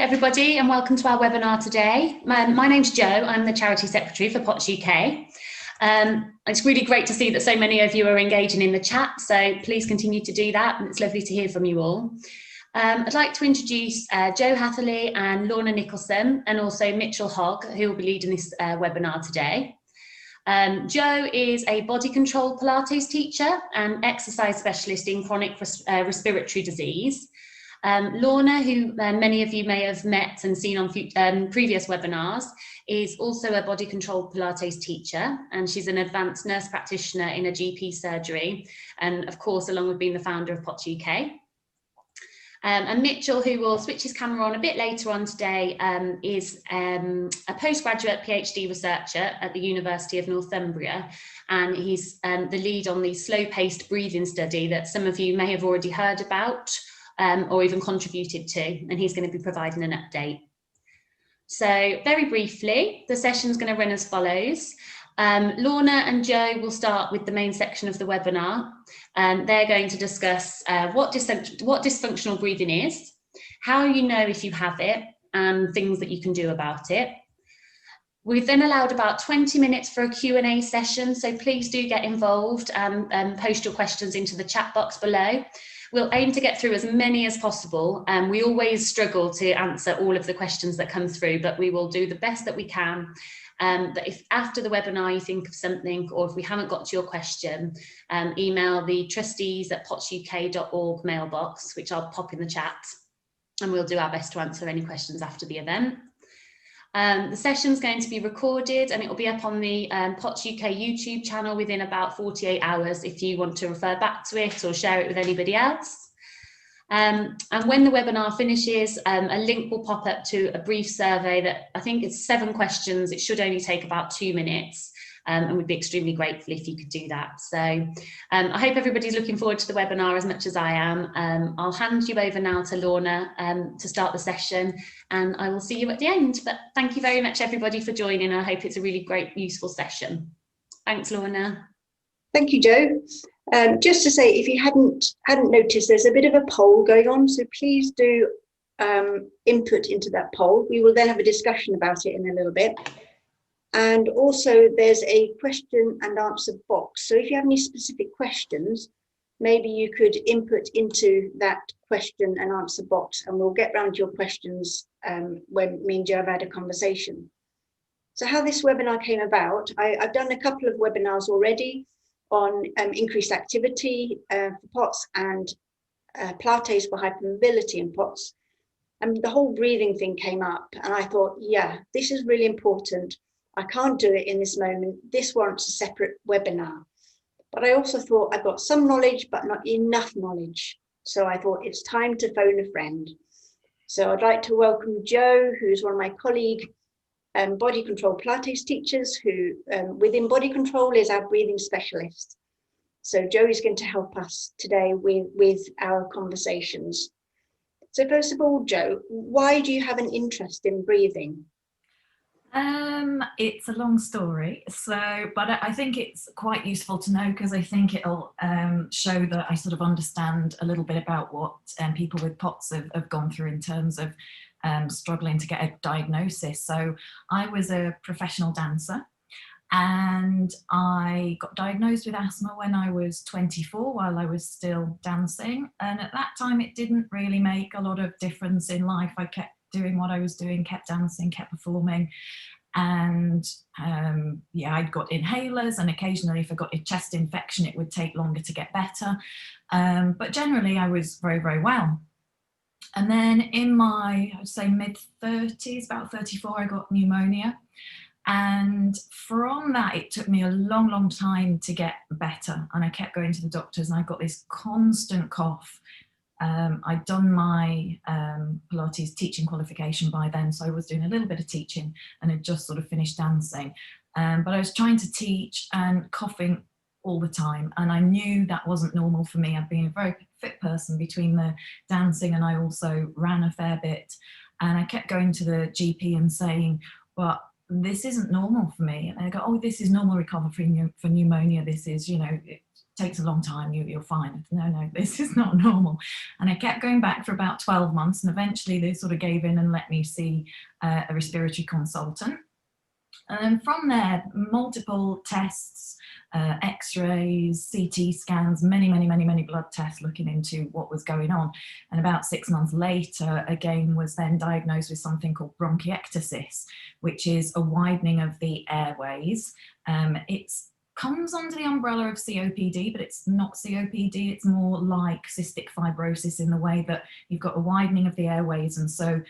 everybody, and welcome to our webinar today. My name's Jo, I'm the Charity Secretary for POTS UK. It's really great to see that so many of you are engaging in the chat, so please continue to do that, and it's lovely to hear from you all. I'd like to introduce Jo Hatherley and Lorna Nicholson, and also Mitchell Hogg, who will be leading this webinar today. Jo is a body control Pilates teacher and exercise specialist in chronic respiratory disease. Lorna, who many of you may have met and seen on previous webinars, is also a body control Pilates teacher, and she's an advanced nurse practitioner in a GP surgery, and of course, along with being the founder of POTS UK. And Mitchell, who will switch his camera on a bit later on today, is a postgraduate PhD researcher at the University of Northumbria, and he's the lead on the slow-paced breathing study that some of you may have already heard about, or even contributed to, and he's going to be providing an update. So very briefly, the session's going to run as follows. Lorna and Jo will start with the main section of the webinar. They're going to discuss what dysfunctional breathing is, how you know if you have it, and things that you can do about it. We've then allowed about 20 minutes for a Q&A session, so please do get involved and post your questions into the chat box below. We'll aim to get through as many as possible, and we always struggle to answer all of the questions that come through, but we will do the best that we can. But if after the webinar you think of something, or if we haven't got to your question, email the trustees@potsuk.org mailbox, which I'll pop in the chat, and we'll do our best to answer any questions after the event. The session's going to be recorded, and it will be up on the POTS UK YouTube channel within about 48 hours if you want to refer back to it or share it with anybody else. And when the webinar finishes, a link will pop up to a brief survey that I think it's 7 questions. It should only take about 2 minutes, and we'd be extremely grateful if you could do that. So I hope everybody's looking forward to the webinar as much as I am. I'll hand you over now to Lorna to start the session, and I will see you at the end. But thank you very much, everybody, for joining. I hope it's a really great, useful session. Thanks, Lorna. Thank you, Jo. Just to say, if you hadn't noticed, there's a bit of a poll going on, so please do input into that poll. We will then have a discussion about it in a little bit. And also there's a question and answer box. So if you have any specific questions, maybe you could input into that question and answer box, and we'll get round to your questions when me and Jo have had a conversation. So how this webinar came about, I've done a couple of webinars already on increased activity for POTS and Pilates for hypermobility in POTS. And the whole breathing thing came up, and I thought, yeah, this is really important. I can't do it in this moment. This warrants a separate webinar. But I also thought I've got some knowledge, but not enough knowledge. So I thought it's time to phone a friend. So I'd like to welcome Jo, who's one of my colleague body control Pilates teachers, who within body control is our breathing specialist. So Jo is going to help us today with our conversations. So first of all, Jo, why do you have an interest in breathing? It's a long story, but I think it's quite useful to know, because I think it'll show that I sort of understand a little bit about what people with POTS have gone through in terms of struggling to get a diagnosis. So I was a professional dancer, and I got diagnosed with asthma when I was 24 while I was still dancing, and at that time it didn't really make a lot of difference in life. I kept doing what I was doing, kept dancing, kept performing, and yeah, I'd got inhalers, and occasionally if I got a chest infection it would take longer to get better, but generally I was very, very well. And then in my, I'd say mid-30s, about 34, I got pneumonia, and from that it took me a long, long time to get better, and I kept going to the doctors, and I got this constant cough. I'd done my Pilates teaching qualification by then, so I was doing a little bit of teaching and had just sort of finished dancing. But I was trying to teach and coughing all the time, and I knew that wasn't normal for me. I'd been a very fit person between the dancing, and I also ran a fair bit. And I kept going to the GP and saying, well, this isn't normal for me. And they go, oh, this is normal recovery for pneumonia. This is, you know, takes a long time, you're fine. No, this is not normal. And I kept going back for about 12 months, and eventually they sort of gave in and let me see a respiratory consultant. And then from there, multiple tests, x-rays, CT scans, many blood tests looking into what was going on. And about 6 months later, again, was then diagnosed with something called bronchiectasis, which is a widening of the airways. It's comes under the umbrella of COPD, but it's not COPD. It's more like cystic fibrosis in the way that you've got a widening of the airways, and so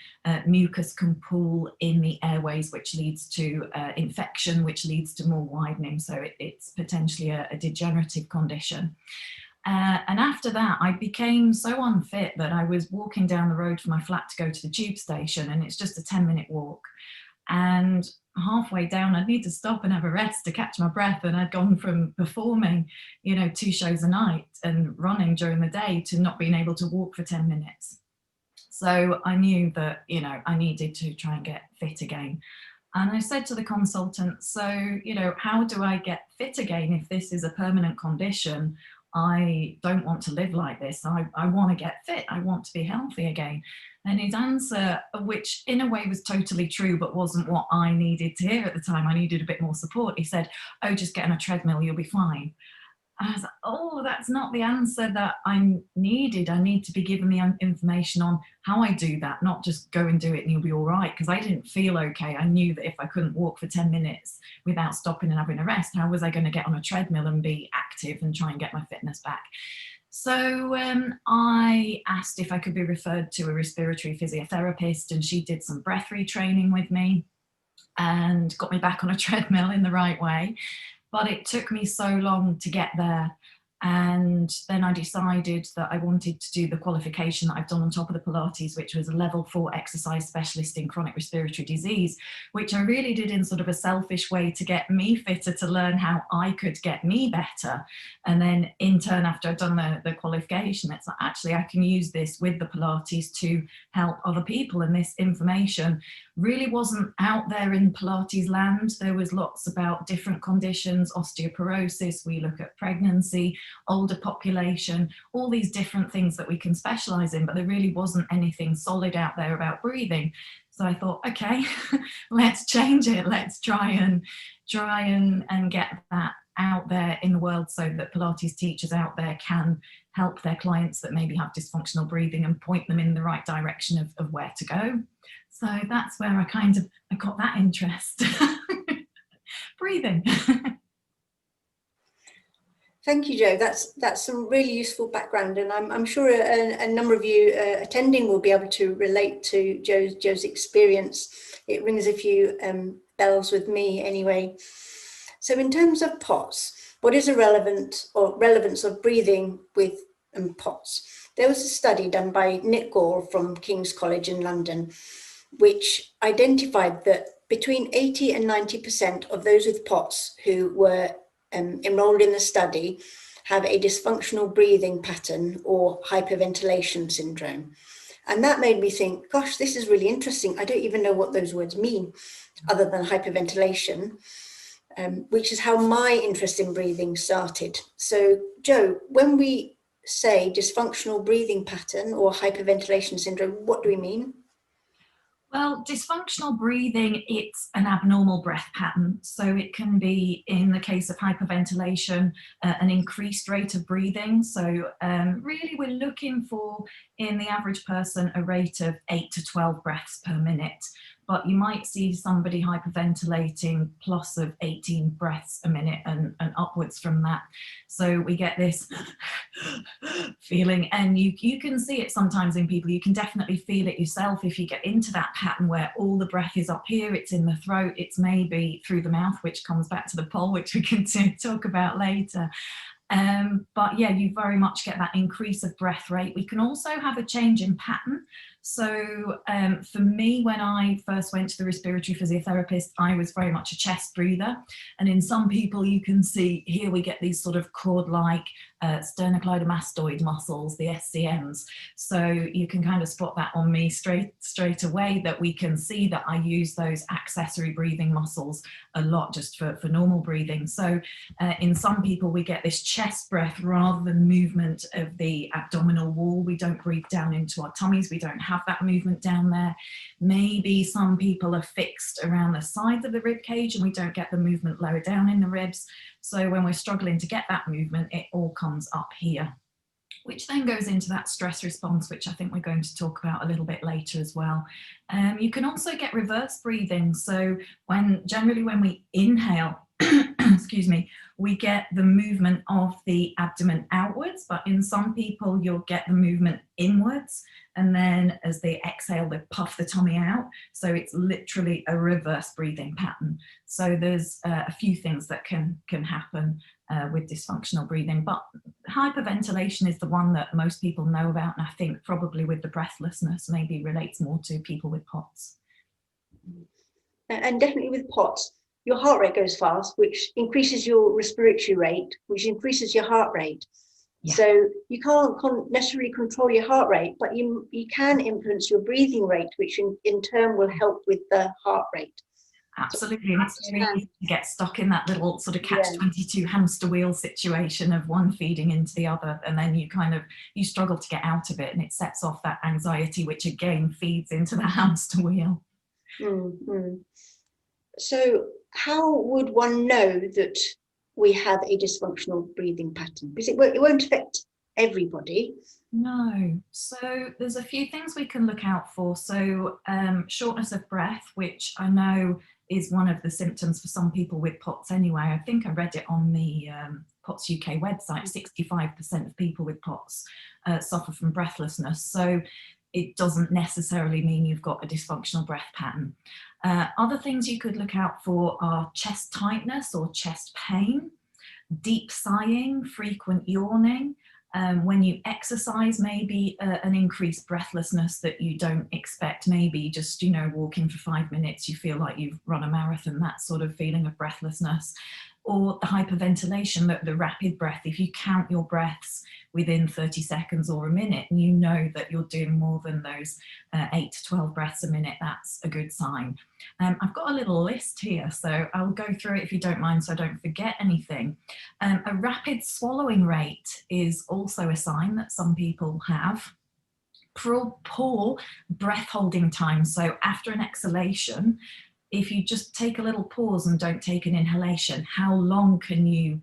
mucus can pool in the airways, which leads to infection, which leads to more widening. So it's potentially a degenerative condition. And after that, I became so unfit that I was walking down the road from my flat to go to the tube station, and it's just a 10-minute walk. And halfway down, I'd need to stop and have a rest to catch my breath. And I'd gone from performing, 2 shows a night and running during the day to not being able to walk for 10 minutes. So I knew that, I needed to try and get fit again. And I said to the consultant, so, how do I get fit again if this is a permanent condition? I don't want to live like this. I want to get fit. I want to be healthy again. And his answer, which in a way was totally true, but wasn't what I needed to hear at the time. I needed a bit more support. He said, oh, just get on a treadmill, you'll be fine. And I was like, oh, that's not the answer that I needed. I need to be given the information on how I do that, not just go and do it and you'll be all right. Because I didn't feel okay. I knew that if I couldn't walk for 10 minutes without stopping and having a rest, how was I going to get on a treadmill and be active and try and get my fitness back? So I asked if I could be referred to a respiratory physiotherapist, and she did some breath retraining with me and got me back on a treadmill in the right way. But it took me so long to get there. And then I decided that I wanted to do the qualification that I've done on top of the Pilates, which was a level 4 exercise specialist in chronic respiratory disease, which I really did in sort of a selfish way to get me fitter, to learn how I could get me better. And then in turn, after I'd done the qualification, it's like, actually, I can use this with the Pilates to help other people. And this information really wasn't out there in Pilates land. There was lots about different conditions, osteoporosis, we look at pregnancy, older population, all these different things that we can specialize in, but there really wasn't anything solid out there about breathing. So I thought, okay, let's change it. Let's try and get that out there in the world so that Pilates teachers out there can help their clients that maybe have dysfunctional breathing and point them in the right direction of where to go. So that's where I got that interest. Breathing. Thank you, Jo. That's some really useful background, and I'm sure a number of you attending will be able to relate to Jo's experience. It rings a few bells with me anyway. So in terms of POTS, what is relevance of breathing with POTS? There was a study done by Nick Gall from King's College in London, which identified that between 80 and 90% of those with POTS who were enrolled in the study have a dysfunctional breathing pattern or hyperventilation syndrome. And that made me think, gosh, this is really interesting. I don't even know what those words mean other than hyperventilation, which is how my interest in breathing started. So Jo, when we say dysfunctional breathing pattern or hyperventilation syndrome, what do we mean? Well, dysfunctional breathing, it's an abnormal breath pattern. So it can be, in the case of hyperventilation, an increased rate of breathing. So really we're looking for, in the average person, a rate of 8 to 12 breaths per minute. But you might see somebody hyperventilating plus of 18 breaths a minute and upwards from that. So we get this feeling, and you can see it sometimes in people. You can definitely feel it yourself if you get into that pattern where all the breath is up here, it's in the throat, it's maybe through the mouth, which comes back to the pole, which we can talk about later. But yeah, you very much get that increase of breath rate. We can also have a change in pattern. So for me, when I first went to the respiratory physiotherapist, I was very much a chest breather. And in some people, you can see here we get these sort of cord-like sternocleidomastoid muscles, the SCMs. So you can kind of spot that on me straight away, that we can see that I use those accessory breathing muscles a lot just for normal breathing. So in some people, we get this chest breath rather than movement of the abdominal wall. We don't breathe down into our tummies. We don't have that movement down there. Maybe some people are fixed around the sides of the rib cage and we don't get the movement lower down in the ribs. So when we're struggling to get that movement, it all comes up here, which then goes into that stress response, which I think we're going to talk about a little bit later as well. You can also get reverse breathing. So generally when we inhale, excuse me, we get the movement of the abdomen outwards, but in some people you'll get the movement inwards, and then as they exhale, they puff the tummy out. So it's literally a reverse breathing pattern. So there's a few things that can happen with dysfunctional breathing, but hyperventilation is the one that most people know about, and I think probably with the breathlessness maybe relates more to people with POTS. And definitely with POTS, your heart rate goes fast, which increases your respiratory rate, which increases your heart rate. Yeah. So you can't necessarily control your heart rate, but you can influence your breathing rate, which in turn will help with the heart rate. Absolutely, and it's very easy to get stuck in that little sort of catch-22 hamster wheel situation of one feeding into the other, and then you struggle to get out of it, and it sets off that anxiety, which again feeds into the hamster wheel. Mm-hmm. So how would one know that we have a dysfunctional breathing pattern? Because it won't affect everybody. No. So there's a few things we can look out for. So shortness of breath, which I know is one of the symptoms for some people with POTS anyway. I think I read it on the POTS UK website. 65% of people with POTS suffer from breathlessness. So it doesn't necessarily mean you've got a dysfunctional breath pattern. Other things you could look out for are chest tightness or chest pain, deep sighing, frequent yawning. When you exercise, maybe an increased breathlessness that you don't expect, maybe just, walking for 5 minutes, you feel like you've run a marathon, that sort of feeling of breathlessness. Or the hyperventilation, the rapid breath. If you count your breaths within 30 seconds or a minute, and you know that you're doing more than those 8 to 12 breaths a minute, that's a good sign. I've got a little list here, so I'll go through it if you don't mind, so I don't forget anything. A rapid swallowing rate is also a sign that some people have. Poor breath holding time, so after an exhalation, if you just take a little pause and don't take an inhalation, how long can you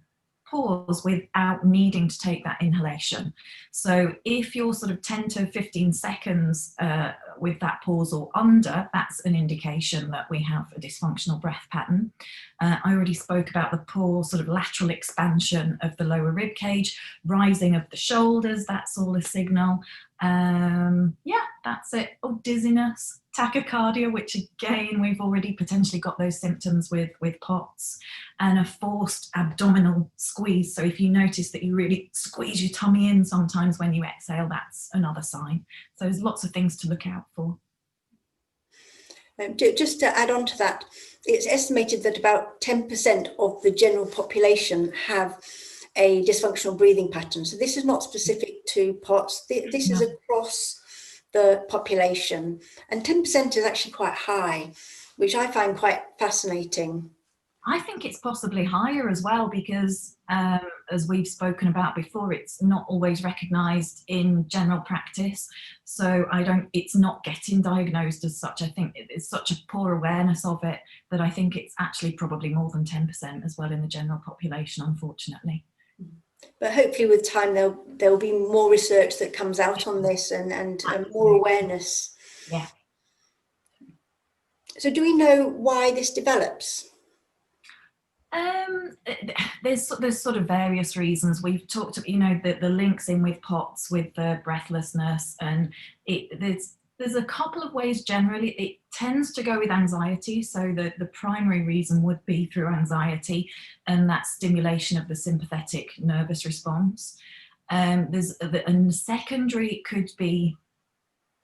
pause without needing to take that inhalation? So if you're sort of 10 to 15 seconds with that pause or under, that's an indication that we have a dysfunctional breath pattern. I already spoke about the poor sort of lateral expansion of the lower rib cage, rising of the shoulders, that's all a signal. Yeah, that's it. Oh, dizziness, tachycardia, which again, we've already potentially got those symptoms with POTS, and a forced abdominal squeeze. So if you notice that you really squeeze your tummy in sometimes when you exhale, that's another sign. So there's lots of things to look out for. Just to add on to that, it's estimated that about 10% of the general population have a dysfunctional breathing pattern. So this is not specific to POTS. This is across the population, and 10% is actually quite high, which I find quite fascinating. I think it's possibly higher as well, because as we've spoken about before, it's not always recognised in general practice. So it's not getting diagnosed as such. I think it's such a poor awareness of it that I think it's actually probably more than 10% as well in the general population, unfortunately. But hopefully with time there will be more research that comes out on this and more awareness. Yeah. So do we know why this develops? There's sort of various reasons. We've talked about, the links in with POTS, with the breathlessness, and there's a couple of ways generally. It tends to go with anxiety, so the primary reason would be through anxiety and that stimulation of the sympathetic nervous response. And secondary could be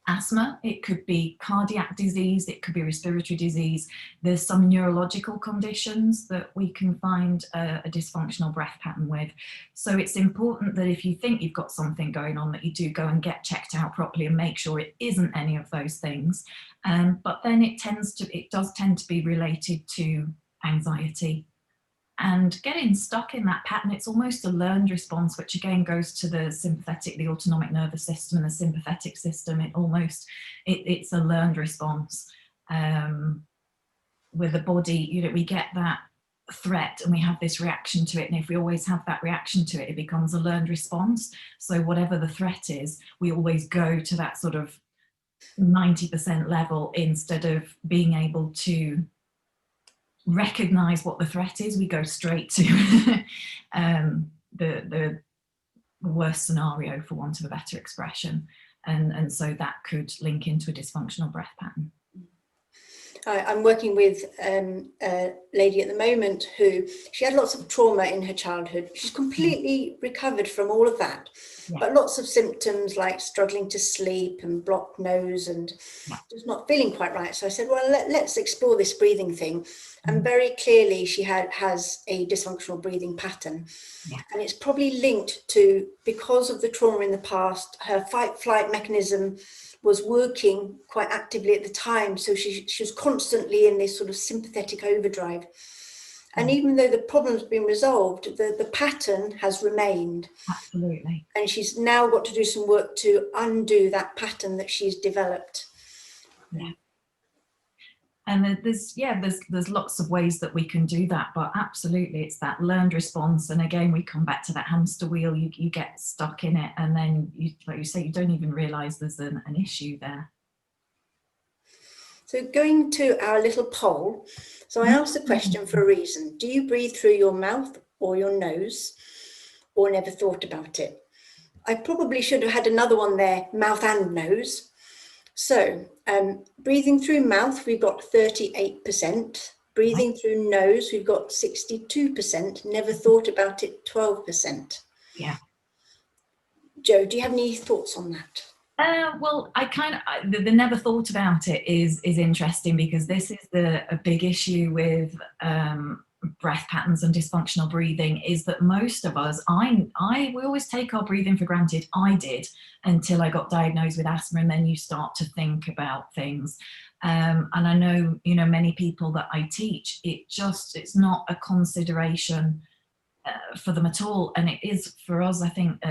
asthma, it could be cardiac disease, it could be respiratory disease. There's some neurological conditions that we can find a dysfunctional breath pattern with. So it's important that if you think you've got something going on, that you do go and get checked out properly and make sure it isn't any of those things. But then it does tend to be related to anxiety. And getting stuck in that pattern, it's almost a learned response, which again goes to the sympathetic, the autonomic nervous system and the sympathetic system. It's a learned response. With the body, we get that threat and we have this reaction to it. And if we always have that reaction to it, it becomes a learned response. So whatever the threat is, we always go to that sort of 90% level instead of being able to recognize what the threat is. We go straight to the worst scenario, for want of a better expression, and so that could link into a dysfunctional breath pattern. I'm working with a lady at the moment who, she had lots of trauma in her childhood. She's completely recovered from all of that, but lots of symptoms like struggling to sleep and blocked nose and just not feeling quite right. So I said, well, let's explore this breathing thing. And very clearly she has a dysfunctional breathing pattern. And it's probably linked to, because of the trauma in the past, her fight-flight mechanism was working quite actively at the time. So she was constantly in this sort of sympathetic overdrive. And even though the problem's been resolved, the pattern has remained. Absolutely. And she's now got to do some work to undo that pattern that she's developed. Yeah. And there's lots of ways that we can do that, but absolutely it's that learned response. And again, we come back to that hamster wheel. You get stuck in it, and then like you say, you don't even realize there's an issue there. So going to our little poll, so I asked the question for a reason. Do you breathe through your mouth or your nose, or never thought about it? I probably should have had another one there, mouth and nose. So breathing through mouth, we've got 38%. Breathing through nose, we've got 62%. Never thought about it, 12%. Yeah. Jo, do you have any thoughts on that? Well, the never thought about it is interesting, because this is a big issue with breath patterns and dysfunctional breathing, is that most of us, we always take our breathing for granted. I did, until I got diagnosed with asthma, and then you start to think about things. And I know, many people that I teach, it's not a consideration for them at all. And it is for us, I think,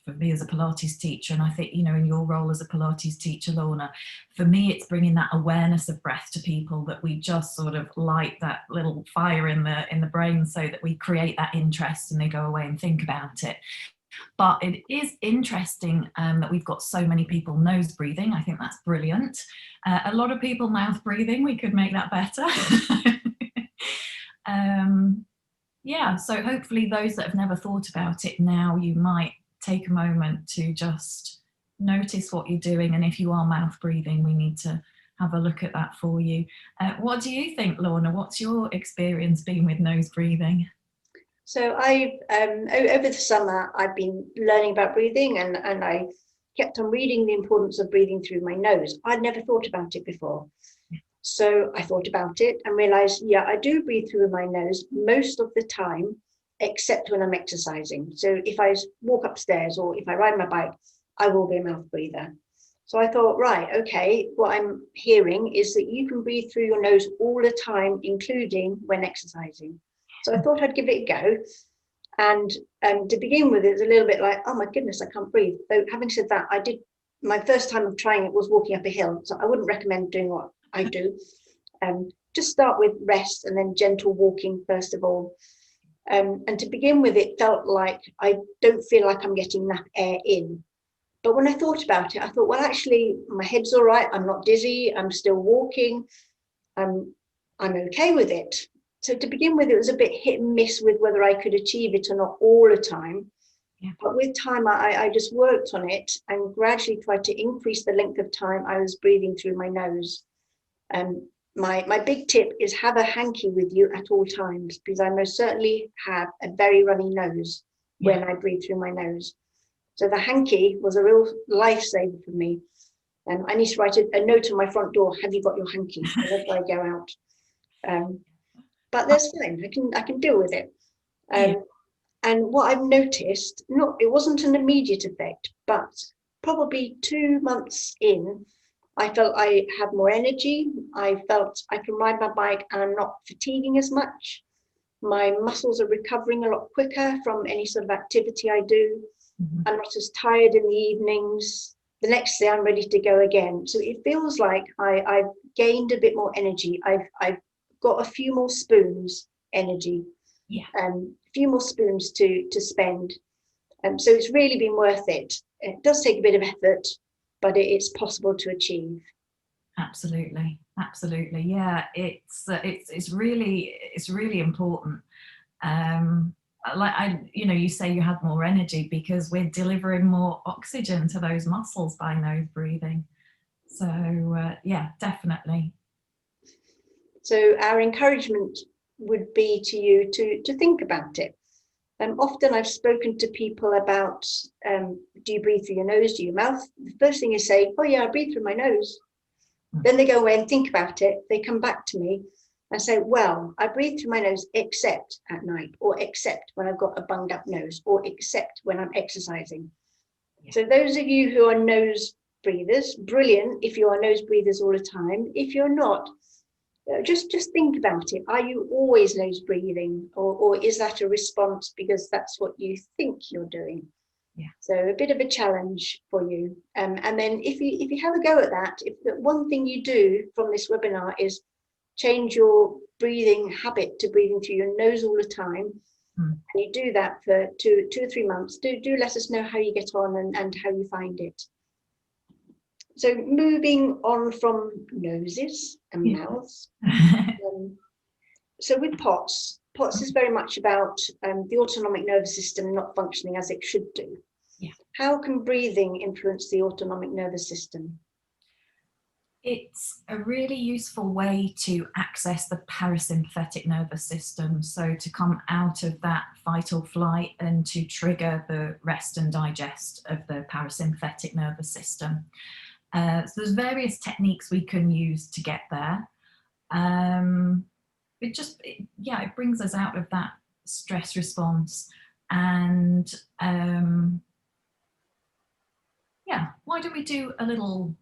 for me as a Pilates teacher, and I think, in your role as a Pilates teacher, Lorna, for me, it's bringing that awareness of breath to people, that we just sort of light that little fire in the brain, so that we create that interest and they go away and think about it. But it is interesting that we've got so many people nose breathing. I think that's brilliant. A lot of people mouth breathing. We could make that better. So hopefully those that have never thought about it, now you might take a moment to just notice what you're doing. And if you are mouth breathing, we need to have a look at that for you. What do you think, Lorna? What's your experience been with nose breathing? So over the summer, I've been learning about breathing, and I kept on reading the importance of breathing through my nose. I'd never thought about it before. So I thought about it and realized, I do breathe through my nose most of the time, except when I'm exercising. So if I walk upstairs or if I ride my bike, I will be a mouth breather. So I thought, right, okay, what I'm hearing is that you can breathe through your nose all the time, including when exercising. So I thought I'd give it a go. And to begin with, it was a little bit like, oh my goodness, I can't breathe. Though having said that, my first time of trying it was walking up a hill. So I wouldn't recommend doing what I do. Just start with rest and then gentle walking first of all. And to begin with, it felt like I don't feel like I'm getting enough air in. But when I thought about it, I thought, well, actually, my head's all right. I'm not dizzy. I'm still walking. I'm okay with it. So to begin with, it was a bit hit and miss with whether I could achieve it or not all the time. Yeah. But with time, I just worked on it and gradually tried to increase the length of time I was breathing through my nose. My big tip is have a hanky with you at all times, because I most certainly have a very runny nose when I breathe through my nose. So the hanky was a real lifesaver for me. I need to write a note on my front door, have you got your hanky, whenever I go out. But that's fine, I can deal with it. And what I've noticed, it wasn't an immediate effect, but probably 2 months in, I felt I had more energy. I felt I can ride my bike and I'm not fatiguing as much. My muscles are recovering a lot quicker from any sort of activity I do. I'm not as tired in the evenings. The next day I'm ready to go again. So it feels like I've gained a bit more energy. I've got a few more spoons energy. A few more spoons to spend. So it's really been worth it. It does take a bit of effort, but it's possible to achieve. Absolutely, absolutely. Yeah, it's really important. You say you had more energy because we're delivering more oxygen to those muscles by nose breathing. So yeah, definitely. So our encouragement would be to you to think about it. Often I've spoken to people about, do you breathe through your nose, do your mouth? The first thing is say, oh yeah, I breathe through my nose. Then they go away and think about it. They come back to me and say, well, I breathe through my nose except at night, or except when I've got a bunged up nose, or except when I'm exercising. So those of you who are nose breathers, brilliant if you are nose breathers all the time. If you're not, just think about it. Are you always nose breathing, or is that a response because that's what you think you're doing? So a bit of a challenge for you. And then if you have a go at that, if the one thing you do from this webinar is change your breathing habit to breathing through your nose all the time, and you do that for two or 3 months, do let us know how you get on and how you find it. So moving on from noses and mouths. So with POTS is very much about the autonomic nervous system not functioning as it should do. How can breathing influence the autonomic nervous system? It's a really useful way to access the parasympathetic nervous system. So to come out of that fight or flight and to trigger the rest and digest of the parasympathetic nervous system. So there's various techniques we can use to get there. It brings us out of that stress response. And why don't we do a little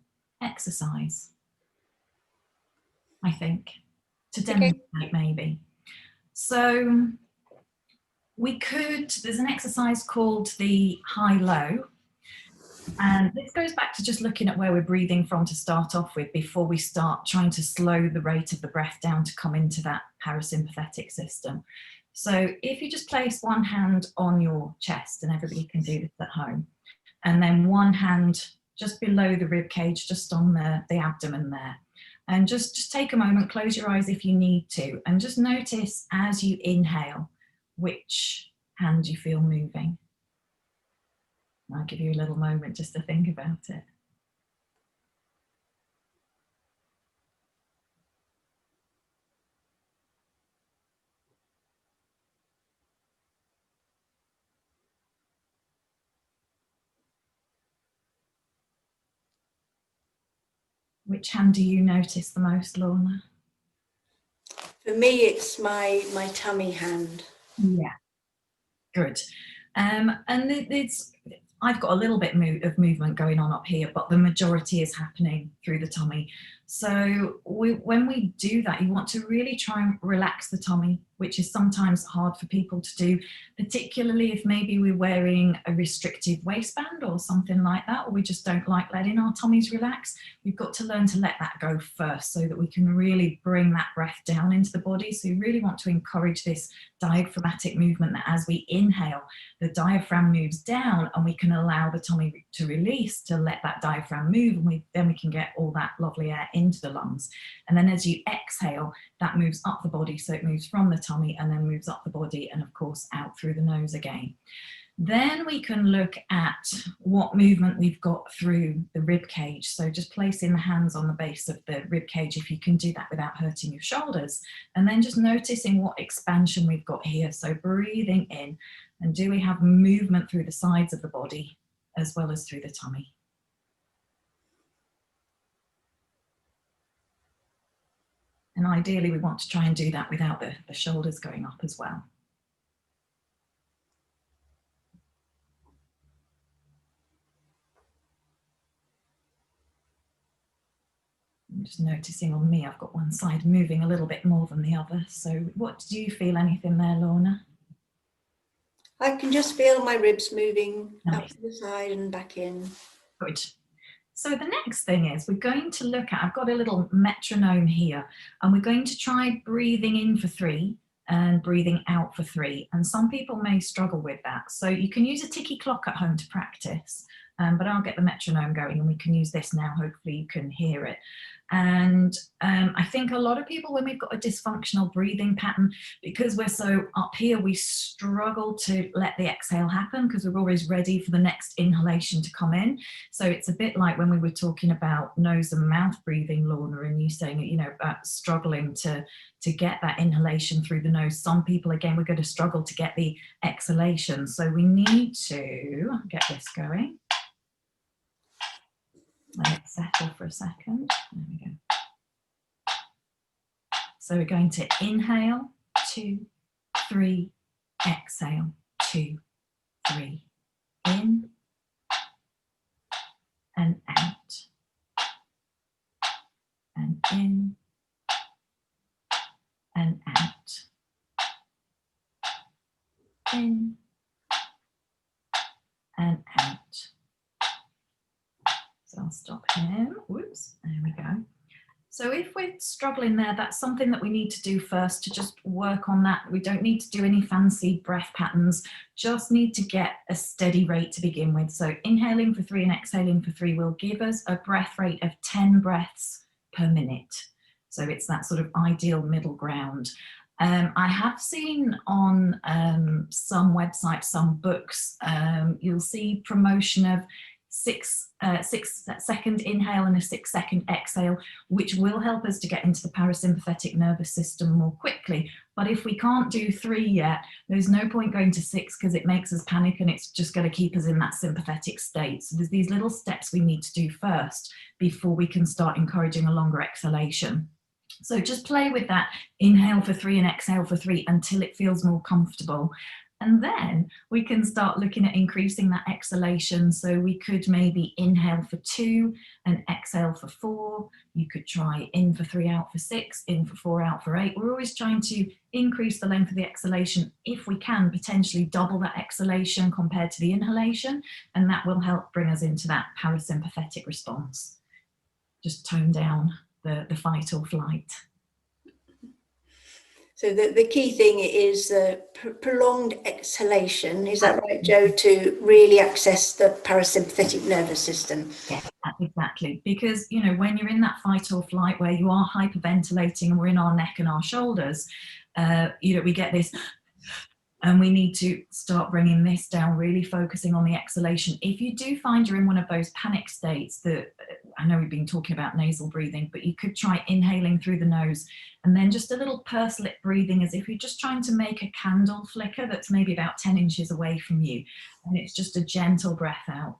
exercise, I think, to demonstrate maybe. So there's an exercise called the high-low. And this goes back to just looking at where we're breathing from to start off with before we start trying to slow the rate of the breath down to come into that parasympathetic system. So if you just place one hand on your chest, and everybody can do this at home, and then one hand just below the rib cage, just on the abdomen there. And just take a moment, close your eyes if you need to, and just notice as you inhale, which hand you feel moving. I'll give you a little moment just to think about it. Which hand do you notice the most, Lorna? For me, it's my tummy hand. Yeah, good. And I've got a little bit of movement going on up here, but the majority is happening through the tummy. So when we do that, you want to really try and relax the tummy, which is sometimes hard for people to do, particularly if maybe we're wearing a restrictive waistband or something like that, or we just don't like letting our tummies relax. We've got to learn to let that go first so that we can really bring that breath down into the body. So you really want to encourage this diaphragmatic movement, that as we inhale, the diaphragm moves down and we can allow the tummy to release to let that diaphragm move, and then we can get all that lovely air into the lungs. And then as you exhale, that moves up the body, so it moves from the tummy and then moves up the body and of course out through the nose again. Then we can look at what movement we've got through the rib cage. So just placing the hands on the base of the rib cage, if you can do that without hurting your shoulders, and then just noticing what expansion we've got here. So breathing in, and do we have movement through the sides of the body as well as through the tummy? And ideally we want to try and do that without the shoulders going up as well. I'm just noticing on me, I've got one side moving a little bit more than the other. So what do you feel, anything there, Lorna? I can just feel my ribs moving Nice. out to the side and back in. Good. So the next thing is we're going to look at, I've got a little metronome here, and we're going to try breathing in for 3 and breathing out for 3. And some people may struggle with that. So you can use a ticky clock at home to practice, but I'll get the metronome going and we can use this now. Hopefully you can hear it. And I think a lot of people, when we've got a dysfunctional breathing pattern, because we're so up here, we struggle to let the exhale happen because we're always ready for the next inhalation to come in. So it's a bit like when we were talking about nose and mouth breathing, Lorna, and you saying, you know, about struggling to get that inhalation through the nose. Some people, again, we're going to struggle to get the exhalation. So we need to get this going. Let it settle for a second. There we go. So we're going to inhale, 2, 3, exhale, 2, 3, in and out, and in and out, in and out. So I'll stop here. Whoops, there we go. So if we're struggling there, that's something that we need to do first, to just work on that. We don't need to do any fancy breath patterns, just need to get a steady rate to begin with. So inhaling for 3 and exhaling for 3 will give us a breath rate of 10 breaths per minute. So it's that sort of ideal middle ground. I have seen on some websites, some books, you'll see promotion of 6 second inhale and a 6 second exhale, which will help us to get into the parasympathetic nervous system more quickly. But if we can't do 3 yet, there's no point going to 6 because it makes us panic and it's just going to keep us in that sympathetic state. So there's these little steps we need to do first before we can start encouraging a longer exhalation. So just play with that, inhale for 3 and exhale for 3 until it feels more comfortable. And then we can start looking at increasing that exhalation. So we could maybe inhale for 2 and exhale for 4. You could try in for 3, out for 6, in for 4, out for 8. We're always trying to increase the length of the exhalation. If we can, potentially double that exhalation compared to the inhalation, and that will help bring us into that parasympathetic response. Just tone down the fight or flight. So the key thing is the prolonged exhalation, is that right, Jo, to really access the parasympathetic nervous system? Yes, exactly. Because, you know, when you're in that fight or flight where you are hyperventilating and we're in our neck and our shoulders, you know, we get this, and we need to start bringing this down, really focusing on the exhalation. If you do find you're in one of those panic states that, I know we've been talking about nasal breathing, but you could try inhaling through the nose and then just a little pursed lip breathing, as if you're just trying to make a candle flicker that's maybe about 10 inches away from you. And it's just a gentle breath out.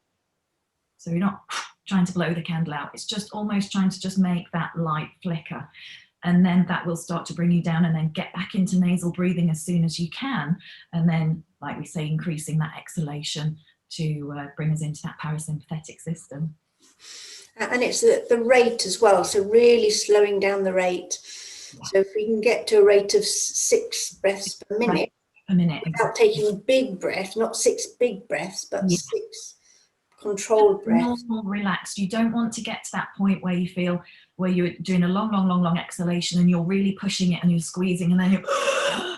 So you're not trying to blow the candle out. It's just almost trying to just make that light flicker. And then that will start to bring you down, and then get back into nasal breathing as soon as you can. And then, like we say, increasing that exhalation to bring us into that parasympathetic system. And it's the rate as well. So really slowing down the rate. Yeah. So if we can get to a rate of 6 breaths per minute, without exactly. Taking big breath, not 6 big breaths, but 6 controlled breaths. Normal, relaxed. You don't want to get to that point where you feel where you're doing a long exhalation and you're really pushing it and you're squeezing and then you're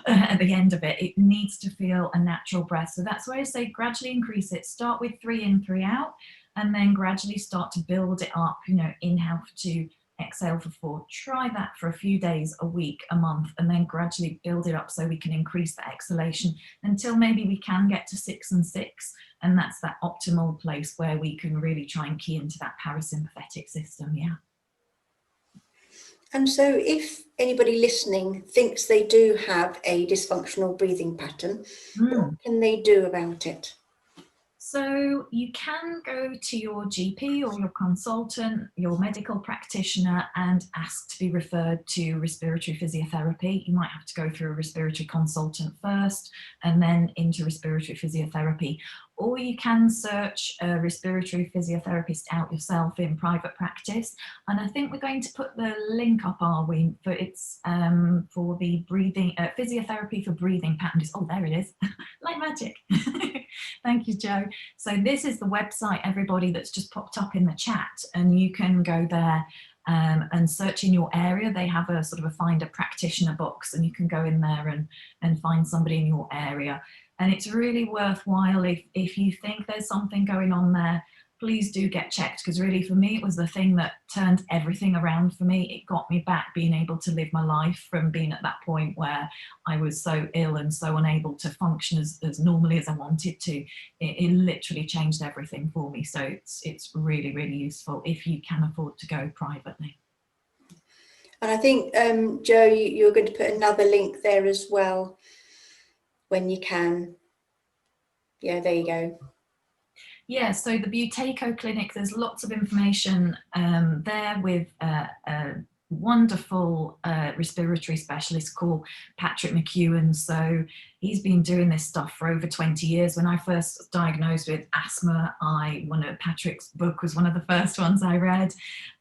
at the end of it. It needs to feel a natural breath. So that's why I say gradually increase it. Start with 3 in, 3 out, and then gradually start to build it up. You know, inhale for 2, exhale for 4. Try that for a few days, a week, a month, and then gradually build it up so we can increase the exhalation until maybe we can get to 6 and 6. And that's that optimal place where we can really try and key into that parasympathetic system. Yeah. And so if anybody listening thinks they do have a dysfunctional breathing pattern, what can they do about it? So you can go to your GP or your consultant, your medical practitioner, and ask to be referred to respiratory physiotherapy. You might have to go through a respiratory consultant first and then into respiratory physiotherapy. Or you can search a respiratory physiotherapist out yourself in private practice. And I think we're going to put the link up, are we? For it's for the breathing, physiotherapy for breathing patterns. Oh, there it is, like magic. Thank you, Jo. So this is the website, everybody, that's just popped up in the chat, and you can go there and search in your area. They have a sort of a find a practitioner box, and you can go in there and find somebody in your area. And it's really worthwhile if you think there's something going on there, please do get checked, because really for me, it was the thing that turned everything around for me. It got me back being able to live my life from being at that point where I was so ill and so unable to function as normally as I wanted to. It literally changed everything for me. So it's really, really useful if you can afford to go privately. And I think, Jo, you're going to put another link there as well when you can. Yeah, there you go. Yeah, so the Buteyko Clinic, there's lots of information there with a wonderful respiratory specialist called Patrick McEwen. So he's been doing this stuff for over 20 years. When I first was diagnosed with asthma, one of Patrick's book was one of the first ones I read.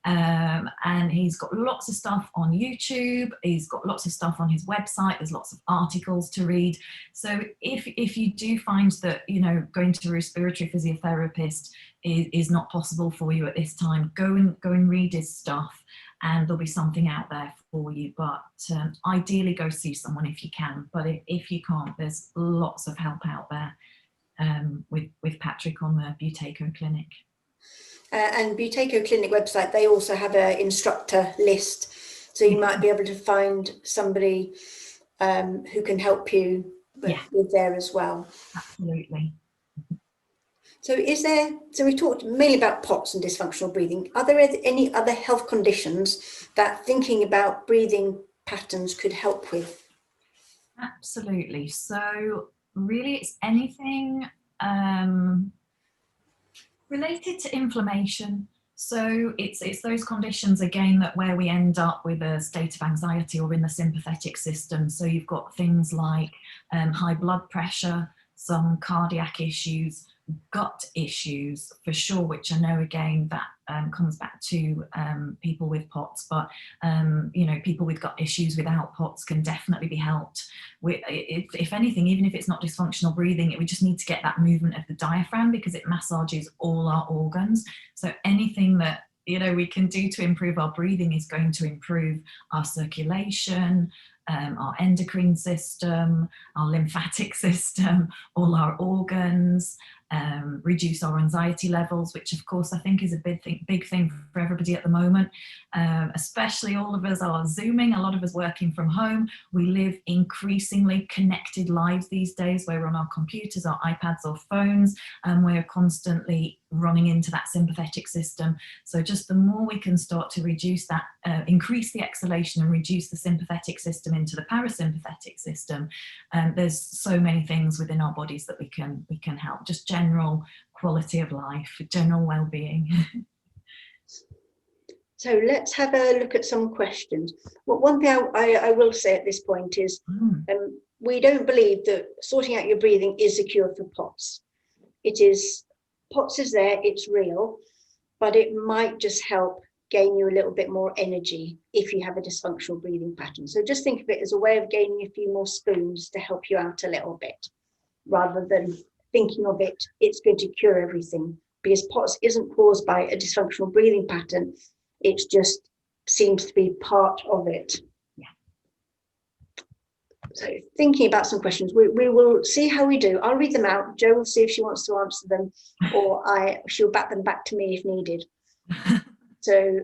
And he's got lots of stuff on YouTube. He's got lots of stuff on his website. There's lots of articles to read. So if you do find that, you know, going to a respiratory physiotherapist is not possible for you at this time, go and read his stuff, and there'll be something out there for you. But ideally go see someone if you can. But if you can't, there's lots of help out there with Patrick on the Buteyko Clinic. And Buteyko Clinic website, they also have an instructor list. So you might be able to find somebody who can help you with there as well. Absolutely. So so we talked mainly about POTS and dysfunctional breathing. Are there any other health conditions that thinking about breathing patterns could help with? Absolutely. So really it's anything related to inflammation. So it's those conditions again that where we end up with a state of anxiety or in the sympathetic system. So you've got things like high blood pressure, some cardiac issues, gut issues for sure, which I know again that comes back to people with POTS, but you know, people with gut issues without POTS can definitely be helped with, if anything, even if it's not dysfunctional breathing, we just need to get that movement of the diaphragm because it massages all our organs. So anything that, you know, we can do to improve our breathing is going to improve our circulation, our endocrine system, our lymphatic system, all our organs, reduce our anxiety levels, which of course I think is a big thing for everybody at the moment, especially all of us are Zooming, a lot of us working from home. We live increasingly connected lives these days where we're on our computers, our iPads or phones, and we're constantly running into that sympathetic system. So just the more we can start to reduce that, increase the exhalation and reduce the sympathetic system into the parasympathetic system, there's so many things within our bodies that we can help. Just general quality of life, general well-being. So let's have a look at some questions. Well, one thing I will say at this point is we don't believe that sorting out your breathing is a cure for POTS. It is, POTS is there, it's real, but it might just help gain you a little bit more energy if you have a dysfunctional breathing pattern. So just think of it as a way of gaining a few more spoons to help you out a little bit, rather than thinking of it, it's going to cure everything, because POTS isn't caused by a dysfunctional breathing pattern. It just seems to be part of it. Yeah. So thinking about some questions, we will see how we do. I'll read them out. Jo will see if she wants to answer them, or she'll bat them back to me if needed. So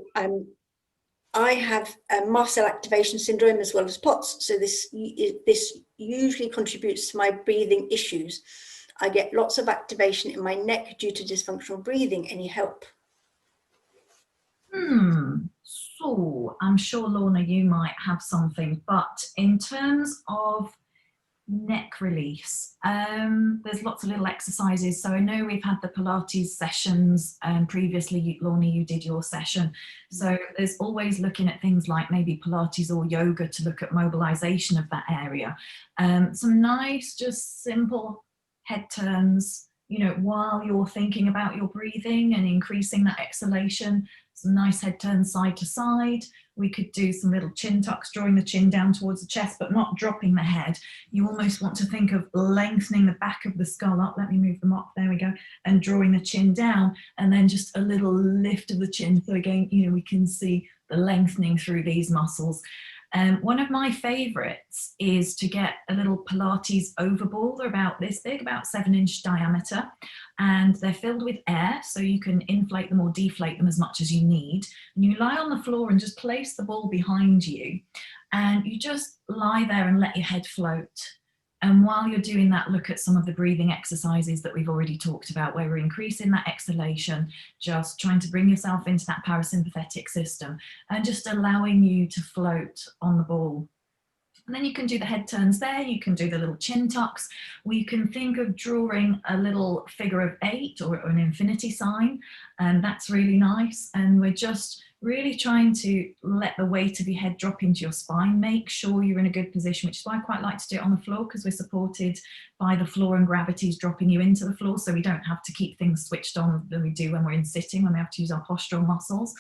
I have mast cell activation syndrome as well as POTS. So this usually contributes to my breathing issues. I get lots of activation in my neck due to dysfunctional breathing. Any help? So I'm sure, Lorna, you might have something, but in terms of neck release. There's lots of little exercises. So I know we've had the Pilates sessions, and previously, Lorna, you did your session. So there's always looking at things like maybe Pilates or yoga to look at mobilization of that area. Some nice, just simple head turns, you know, while you're thinking about your breathing and increasing that exhalation. Some nice head turns side to side. We could do some little chin tucks, drawing the chin down towards the chest, but not dropping the head. You almost want to think of lengthening the back of the skull up. Let me move them up. There we go. And drawing the chin down, and then just a little lift of the chin. So again, you know, we can see the lengthening through these muscles. One of my favorites is to get a little Pilates over ball. They're about this big, about 7-inch diameter, and they're filled with air, so you can inflate them or deflate them as much as you need. And you lie on the floor and just place the ball behind you, and you just lie there and let your head float. And while you're doing that, look at some of the breathing exercises that we've already talked about, where we're increasing that exhalation, just trying to bring yourself into that parasympathetic system and just allowing you to float on the ball. And then you can do the head turns there, you can do the little chin tucks. We can think of drawing a little figure of 8 or an infinity sign, and that's really nice. And we're just really trying to let the weight of your head drop into your spine. Make sure you're in a good position, which is why I quite like to do it on the floor, because we're supported by the floor and gravity's dropping you into the floor, so we don't have to keep things switched on than we do when we're in sitting, when we have to use our postural muscles.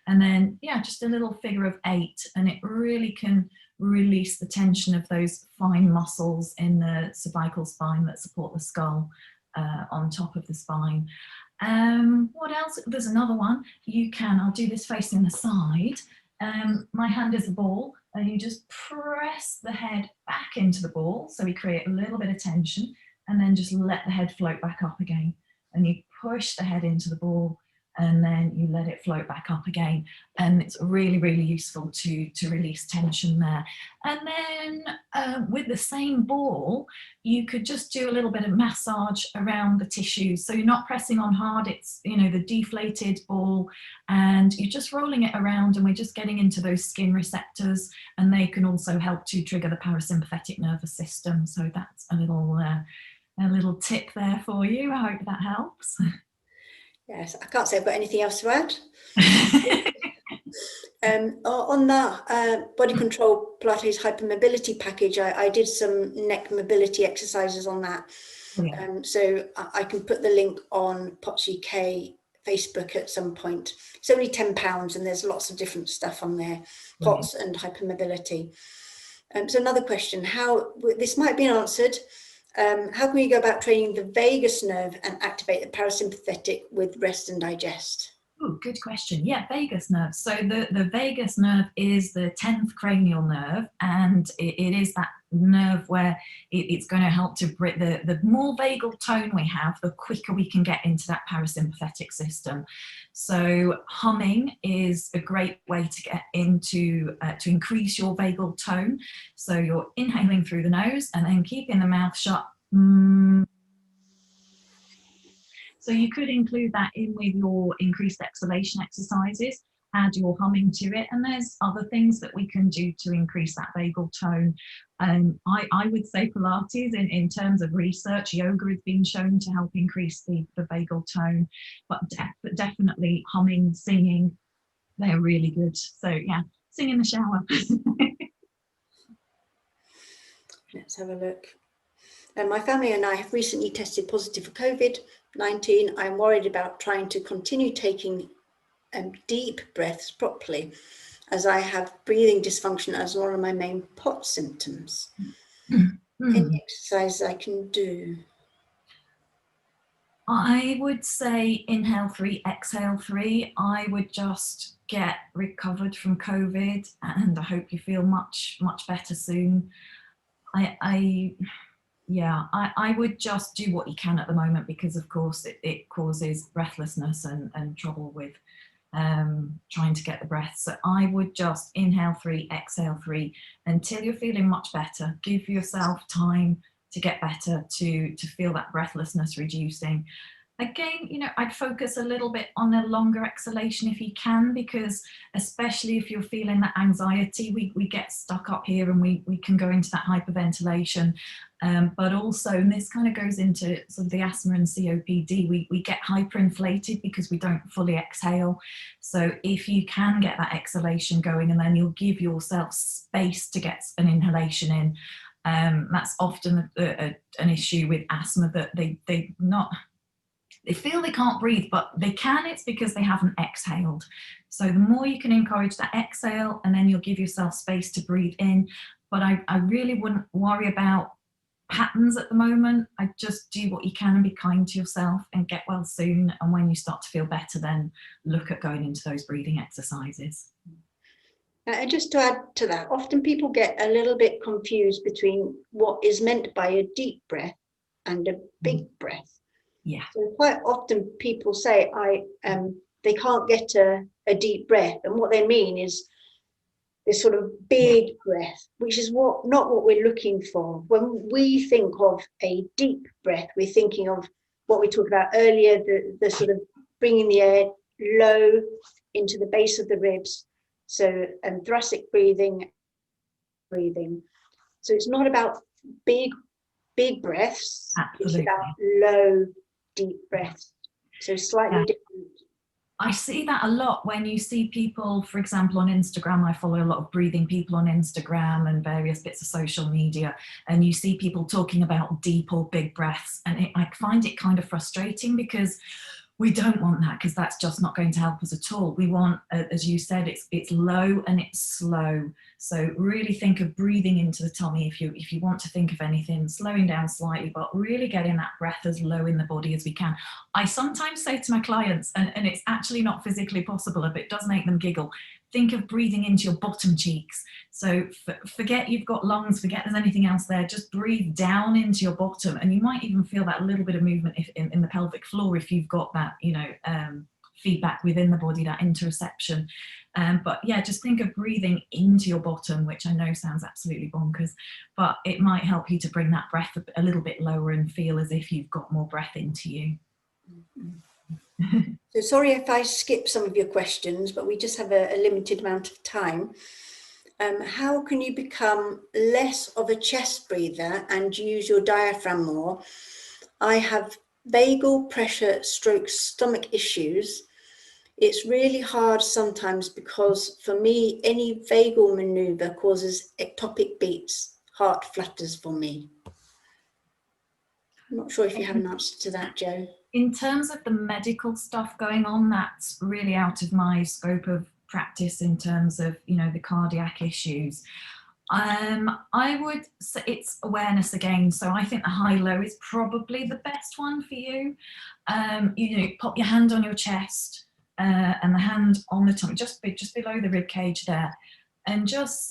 And then, yeah, just a little figure of 8, and it really can release the tension of those fine muscles in the cervical spine that support the skull on top of the spine. What else? There's another one. You can, I'll do this facing the side. My hand is a ball, and you just press the head back into the ball, so we create a little bit of tension, and then just let the head float back up again. And you push the head into the ball, and then you let it float back up again. And it's really, really useful to release tension there. And then with the same ball, you could just do a little bit of massage around the tissues. So you're not pressing on hard, it's, you know, the deflated ball, and you're just rolling it around, and we're just getting into those skin receptors, and they can also help to trigger the parasympathetic nervous system. So that's a little tip there for you. I hope that helps. Yes, I can't say I've got anything else to add. On that body control Pilates hypermobility package, I did some neck mobility exercises on that. Yeah. So I can put the link on POTS UK Facebook at some point. It's only £10, and there's lots of different stuff on there, POTS and hypermobility. So another question, how, this might be answered, how can we go about training the vagus nerve and activate the parasympathetic with rest and digest? Oh, good question. Yeah, vagus nerve. So the vagus nerve is the 10th cranial nerve, and it is that nerve where it's going to help to bring the more vagal tone we have, the quicker we can get into that parasympathetic system. So humming is a great way to get into to increase your vagal tone. So you're inhaling through the nose and then keeping the mouth shut. So you could include that in with your increased exhalation exercises, add your humming to it, and there's other things that we can do to increase that vagal tone. I would say Pilates, in terms of research, yoga has been shown to help increase the vagal tone, but definitely humming, singing, they're really good. So yeah, sing in the shower. Let's have a look. My family and I have recently tested positive for COVID-19. I'm worried about trying to continue taking deep breaths properly, as I have breathing dysfunction as one of my main POTS symptoms. Any exercises I can do? I would say inhale 3, exhale 3. I would just get recovered from COVID, and I hope you feel much better soon. I would just do what you can at the moment, because of course it causes breathlessness and trouble with trying to get the breath. So I would just inhale 3, exhale 3 until you're feeling much better. Give yourself time to get better, to feel that breathlessness reducing. Again, you know, I'd focus a little bit on a longer exhalation if you can, because especially if you're feeling that anxiety, we get stuck up here and we can go into that hyperventilation. But also, and this kind of goes into sort of the asthma and COPD, we get hyperinflated because we don't fully exhale. So if you can get that exhalation going, and then you'll give yourself space to get an inhalation in, that's often an issue with asthma, that they feel they can't breathe, but they can. It's because they haven't exhaled. So the more you can encourage that exhale, and then you'll give yourself space to breathe in. But I really wouldn't worry about patterns at the moment. I just do what you can and be kind to yourself and get well soon. And when you start to feel better, then look at going into those breathing exercises. And just to add to that, often people get a little bit confused between what is meant by a deep breath and a big breath. Yeah. So quite often people say they can't get a deep breath, and what they mean is this sort of big breath, which is not what we're looking for. When we think of a deep breath, we're thinking of what we talked about earlier, the sort of bringing the air low into the base of the ribs, so and thoracic breathing. So it's not about big breaths. Absolutely. It's about low, deep breaths. So slightly different. I see that a lot when you see people, for example, on Instagram. I follow a lot of breathing people on Instagram and various bits of social media, and you see people talking about deep or big breaths, and I find it kind of frustrating, because we don't want that, because that's just not going to help us at all. We want, as you said, it's low and it's slow. So really think of breathing into the tummy if you want to think of anything, slowing down slightly, but really getting that breath as low in the body as we can. I sometimes say to my clients, and it's actually not physically possible, but it does make them giggle, think of breathing into your bottom cheeks. So forget you've got lungs, forget there's anything else there, just breathe down into your bottom, and you might even feel that little bit of movement in the pelvic floor if you've got that, you know, feedback within the body, that interoception. But yeah, just think of breathing into your bottom, which I know sounds absolutely bonkers, but it might help you to bring that breath a little bit lower and feel as if you've got more breath into you. So sorry if I skip some of your questions, but we just have a limited amount of time. How can you become less of a chest breather and use your diaphragm more? I have vagal pressure stroke stomach issues. It's really hard sometimes because for me, any vagal maneuver causes ectopic beats, heart flutters for me. I'm not sure if you have an answer to that, Jo. In terms of the medical stuff going on, that's really out of my scope of practice in terms of, you know, the cardiac issues. I would say it's awareness again. So I think the high-low is probably the best one for you. You know, pop your hand on your chest and the hand on the tummy, just below the rib cage there. And just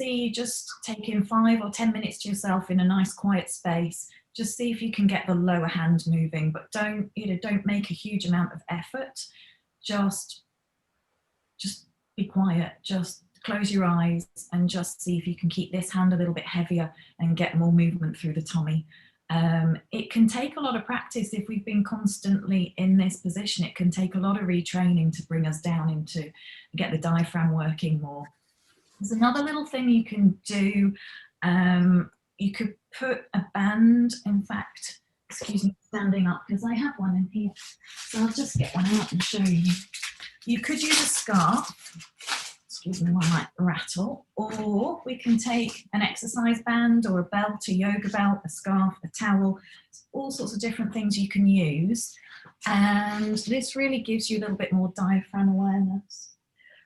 take in 5 or 10 minutes to yourself in a nice quiet space. Just see if you can get the lower hand moving, but don't make a huge amount of effort. Just be quiet. Just close your eyes and just see if you can keep this hand a little bit heavier and get more movement through the tummy. It can take a lot of practice if we've been constantly in this position. It can take a lot of retraining to bring us down into get the diaphragm working more. There's another little thing you can do. You could put a band, in fact, excuse me, standing up, because I have one in here. So I'll just get one out and show you. You could use a scarf, excuse me, one might rattle, or we can take an exercise band or a belt, a yoga belt, a scarf, a towel, all sorts of different things you can use. And this really gives you a little bit more diaphragm awareness.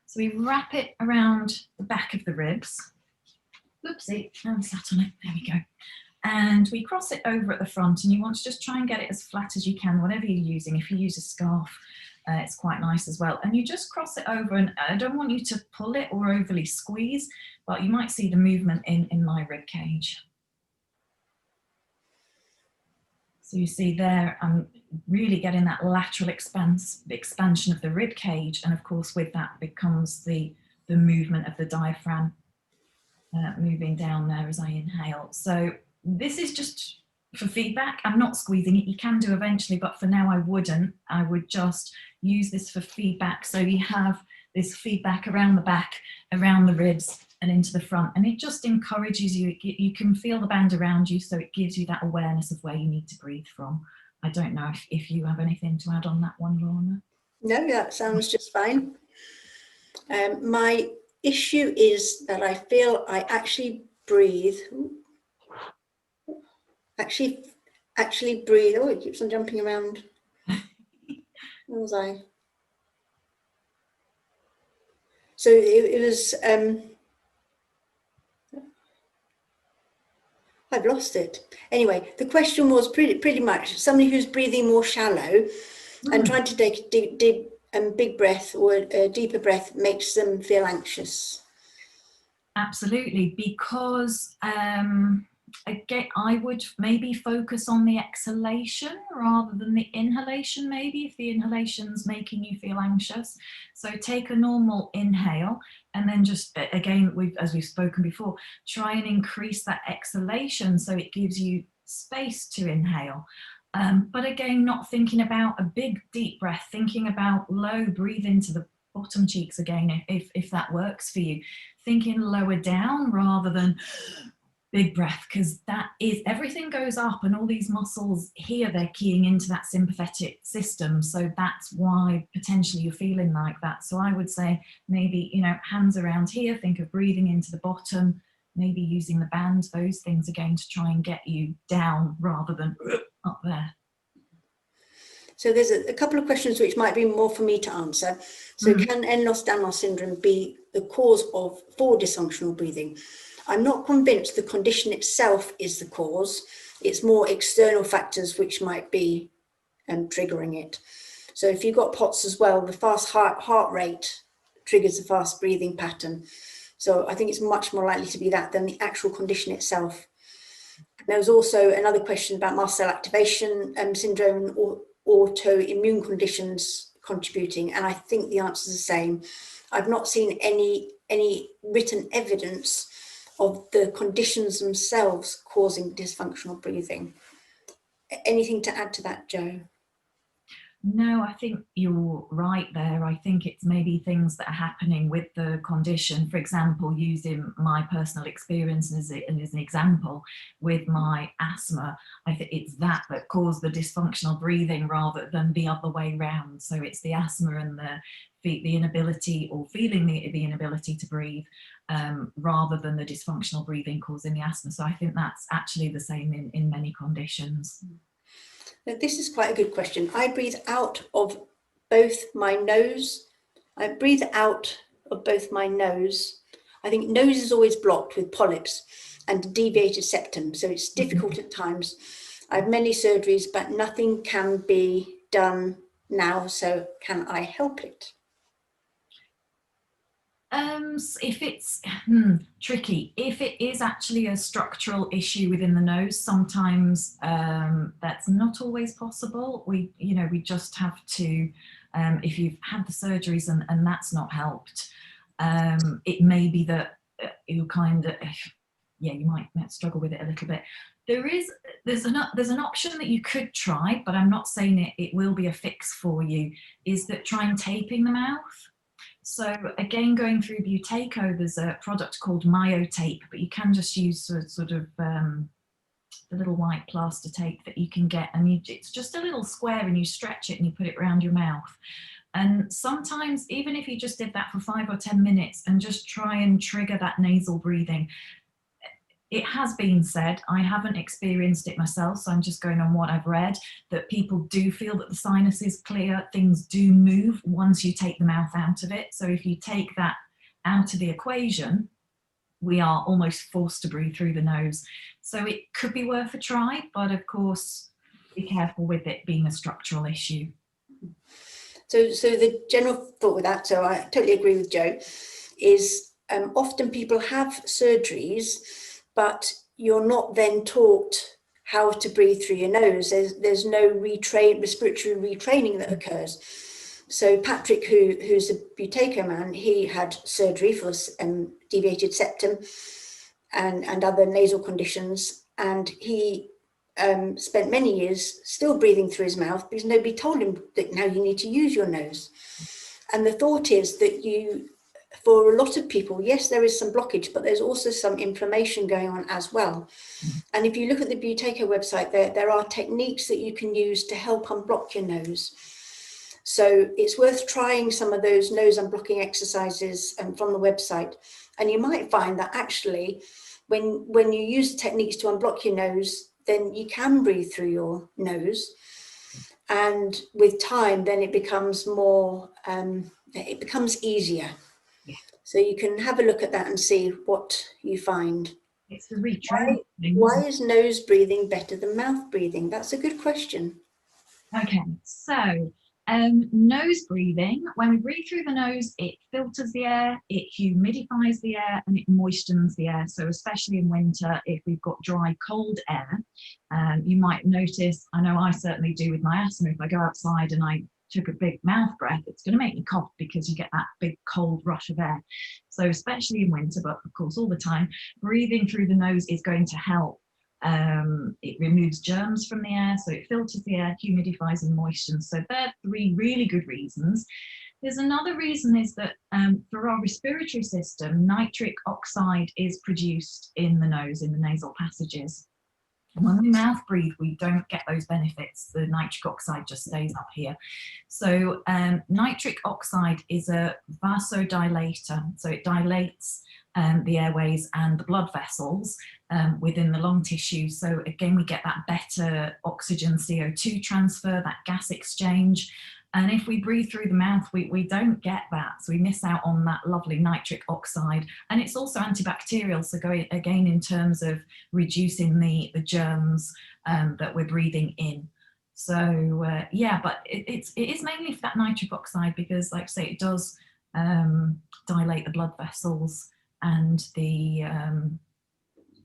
So we wrap it around the back of the ribs. Oopsie, I'm sat on it, there we go. And we cross it over at the front, and you want to just try and get it as flat as you can, whatever you're using. If you use a scarf, it's quite nice as well. And you just cross it over, and I don't want you to pull it or overly squeeze, but you might see the movement in my rib cage. So you see there, I'm really getting that lateral expansion of the rib cage, and of course with that becomes the movement of the diaphragm moving down there as I inhale. So this is just for feedback. I'm not squeezing it. You can do eventually, but for now I wouldn't. I would just use this for feedback. So you have this feedback around the back, around the ribs and into the front. And it just encourages you. You can feel the band around you. So it gives you that awareness of where you need to breathe from. I don't know if you have anything to add on that one, Lorna. No, that sounds just fine. My issue is that I feel I actually breathe. Actually breathe. Oh, it keeps on jumping around. Where was I? So it was. I've lost it. Anyway, the question was pretty much somebody who's breathing more shallow and trying to take a deep big breath or a deeper breath makes them feel anxious. Absolutely, because again, I would maybe focus on the exhalation rather than the inhalation, maybe, if the inhalation's making you feel anxious. So take a normal inhale and then just, again, as we've spoken before, try and increase that exhalation so it gives you space to inhale. But again, not thinking about a big deep breath, thinking about low, breathe into the bottom cheeks again, if that works for you. Thinking lower down rather than big breath, because that is, everything goes up and all these muscles here, they're keying into that sympathetic system. So that's why potentially you're feeling like that. So I would say maybe, you know, hands around here, think of breathing into the bottom, maybe using the band, those things again to try and get you down rather than up there. So there's a couple of questions which might be more for me to answer. So can Ehlers-Danlos syndrome be the cause for dysfunctional breathing? I'm not convinced the condition itself is the cause. It's more external factors which might be triggering it. So if you've got POTS as well, the fast heart rate triggers a fast breathing pattern. So I think it's much more likely to be that than the actual condition itself. There was also another question about mast cell activation syndrome or autoimmune conditions contributing, and I think the answer is the same. I've not seen any written evidence of the conditions themselves causing dysfunctional breathing. Anything to add to that, Jo? No, I think you're right there. I think it's maybe things that are happening with the condition. For example, using my personal experience as an example with my asthma, I think it's that caused the dysfunctional breathing rather than the other way round. So it's the asthma and the inability or feeling the inability to breathe rather than the dysfunctional breathing causing the asthma. So I think that's actually the same in many conditions. Now, this is quite a good question. I breathe out of both my nose. I breathe out of both my nose. I think nose is always blocked with polyps and deviated septum, so it's difficult at times. I have many surgeries, but nothing can be done now, so can I help it? If it's tricky, if it is actually a structural issue within the nose, sometimes that's not always possible. We just have to, if you've had the surgeries and that's not helped, it may be that you kind of, you might struggle with it a little bit. There's an option that you could try, but I'm not saying it will be a fix for you, is that trying taping the mouth. So again, going through Buteyko, there's a product called MyoTape, but you can just use sort of the little white plaster tape that you can get, and it's just a little square and you stretch it and you put it around your mouth. And sometimes, even if you just did that for 5 or 10 minutes and just try and trigger that nasal breathing, it has been said, I haven't experienced it myself, so I'm just going on what I've read, that people do feel that the sinus is clear, things do move once you take the mouth out of it. So if you take that out of the equation, we are almost forced to breathe through the nose. So it could be worth a try, but of course, be careful with it being a structural issue. So the general thought with that, so I totally agree with Jo, is often people have surgeries, but you're not then taught how to breathe through your nose. There's no respiratory retraining that occurs. So Patrick, who's a Buteyko man, he had surgery for deviated septum and other nasal conditions, and he spent many years still breathing through his mouth because nobody told him that now you need to use your nose. And the thought is that for a lot of people, yes, there is some blockage, but there's also some inflammation going on as well. And if you look at the Buteyko website, there are techniques that you can use to help unblock your nose. So it's worth trying some of those nose unblocking exercises from the website. And you might find that actually, when you use techniques to unblock your nose, then you can breathe through your nose. And with time, then it becomes more, it becomes easier. Yeah. So you can have a look at that and see what you find. It's the retraining. Why is nose breathing better than mouth breathing? That's a good question. Okay, so nose breathing, when we breathe through the nose, it filters the air, it humidifies the air, and it moistens the air. So especially in winter, if we've got dry, cold air, you might notice, I know I certainly do with my asthma, if I go outside and I took a big mouth breath, it's going to make me cough because you get that big cold rush of air. So especially in winter, but of course all the time, breathing through the nose is going to help. It removes germs from the air, so it filters the air, humidifies and moistens. So they're 3 really good reasons. There's another reason is that for our respiratory system, nitric oxide is produced in the nose, in the nasal passages. And when we mouth breathe, we don't get those benefits. The nitric oxide just stays up here. So nitric oxide is a vasodilator. So it dilates the airways and the blood vessels within the lung tissue. So again, we get that better oxygen CO2 transfer, that gas exchange. And if we breathe through the mouth, we don't get that. So we miss out on that lovely nitric oxide. And it's also antibacterial. So going again in terms of reducing the germs that we're breathing in. So yeah, but it is mainly for that nitric oxide because, like I say, it does dilate the blood vessels and the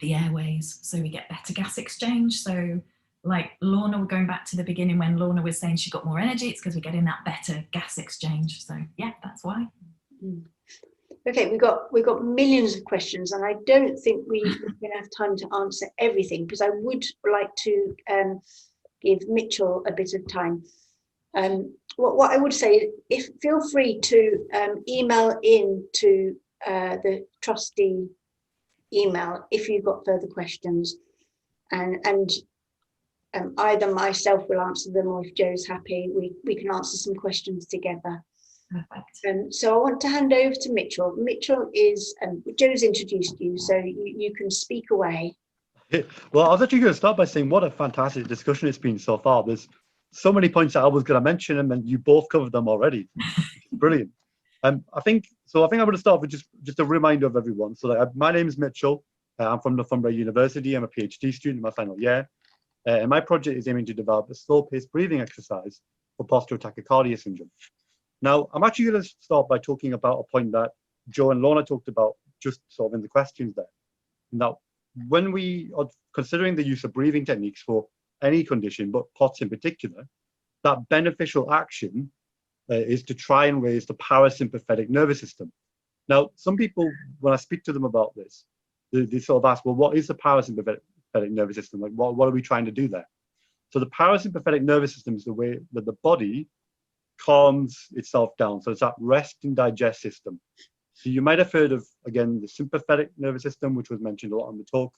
airways. So we get better gas exchange. So like Lorna, we're going back to the beginning when Lorna was saying she got more energy, it's because we're getting that better gas exchange. So yeah, that's why. Okay, we've got millions of questions, and I don't think we're going to have time to answer everything because I would like to give Mitchell a bit of time. What I would say is, feel free to email in to the trustee email if you've got further questions, and either myself will answer them, or if Jo's happy, we can answer some questions together. Perfect. So I want to hand over to Mitchell. Mitchell is, Jo's introduced you, so you can speak away. Well, I was actually going to start by saying what a fantastic discussion it's been so far. There's so many points that I was going to mention, and you both covered them already. Brilliant. I think I'm going to start with just a reminder of everyone. So my name is Mitchell. I'm from Northumbria University. I'm a PhD student in my final year. And my project is aiming to develop a slow-paced breathing exercise for postural tachycardia syndrome. Now, I'm actually going to start by talking about a point that Jo and Lorna talked about just sort of in the questions there. Now, when we are considering the use of breathing techniques for any condition, but POTS in particular, that beneficial action is to try and raise the parasympathetic nervous system. Now, some people, when I speak to them about this, they sort of ask, well, what is the parasympathetic nervous system? Like, what are we trying to do there? So the parasympathetic nervous system is the way that the body calms itself down. So it's that rest and digest system. So you might have heard of, again, the sympathetic nervous system, which was mentioned a lot on the talk,